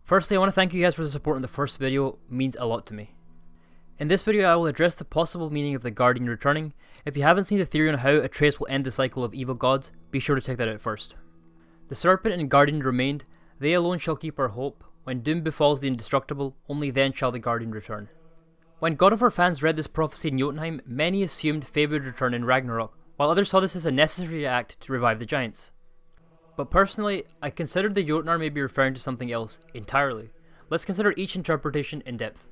Firstly, I want to thank you guys for the support in the first video, it means a lot to me. In this video I will address the possible meaning of the Guardian returning. If you haven't seen the theory on how Atreus will end the cycle of evil gods, be sure to check that out first. The Serpent and Guardian remained, they alone shall keep our hope. When doom befalls the indestructible, only then shall the Guardian return. When God of War fans read this prophecy in Jotunheim, many assumed Faye would return in Ragnarok, while others saw this as a necessary act to revive the giants. But personally, I considered the jotnar may be referring to something else entirely. Let's consider each interpretation in depth.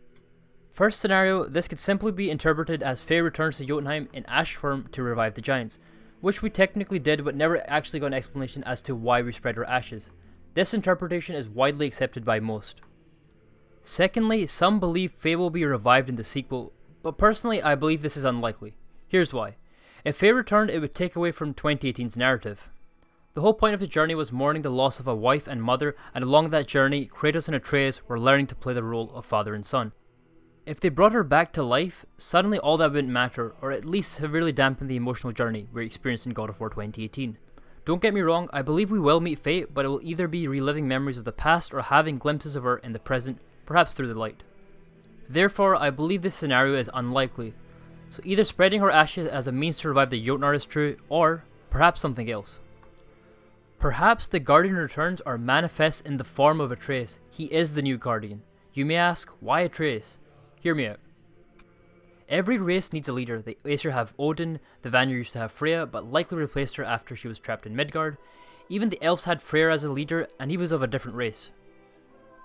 First scenario, this could simply be interpreted as Faye returns to Jotunheim in ash form to revive the giants, which we technically did but never actually got an explanation as to why we spread our ashes. This interpretation is widely accepted by most. Secondly, some believe Faye will be revived in the sequel, but personally I believe this is unlikely. Here's why. If Faye returned, it would take away from 2018's narrative. The whole point of the journey was mourning the loss of a wife and mother, and along that journey, Kratos and Atreus were learning to play the role of father and son. If they brought her back to life, suddenly all that wouldn't matter, or at least severely dampen the emotional journey we experienced in God of War 2018. Don't get me wrong, I believe we will meet Faye, but it will either be reliving memories of the past or having glimpses of her in the present, perhaps through the light. Therefore, I believe this scenario is unlikely, so either spreading her ashes as a means to revive the jotnar is true, or perhaps something else. Perhaps the Guardian returns or manifests in the form of Atreus. He is the new Guardian. You may ask, why Atreus? Hear me out. Every race needs a leader. The Aesir have Odin, the Vanir used to have Freya, but likely replaced her after she was trapped in Midgard. Even the Elves had Freyr as a leader, and he was of a different race.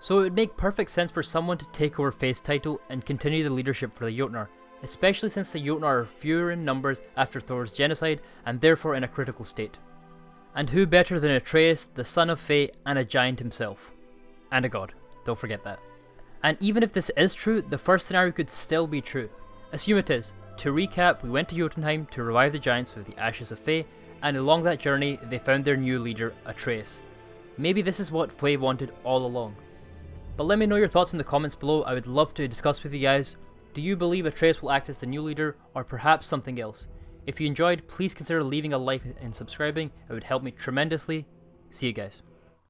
So it would make perfect sense for someone to take over Faye's title and continue the leadership for the jotnar, especially since the jotnar are fewer in numbers after Thor's genocide, and therefore in a critical state. And who better than Atreus, the son of Faye, and a giant himself? And a god, don't forget that. And even if this is true, the first scenario could still be true. Assume it is. To recap, we went to Jotunheim to revive the giants with the ashes of Faye, and along that journey they found their new leader, Atreus. Maybe this is what Faye wanted all along. But let me know your thoughts in the comments below, I would love to discuss with you guys. Do you believe Atreus will act as the new leader, or perhaps something else? If you enjoyed, please consider leaving a like and subscribing, it would help me tremendously. See you guys.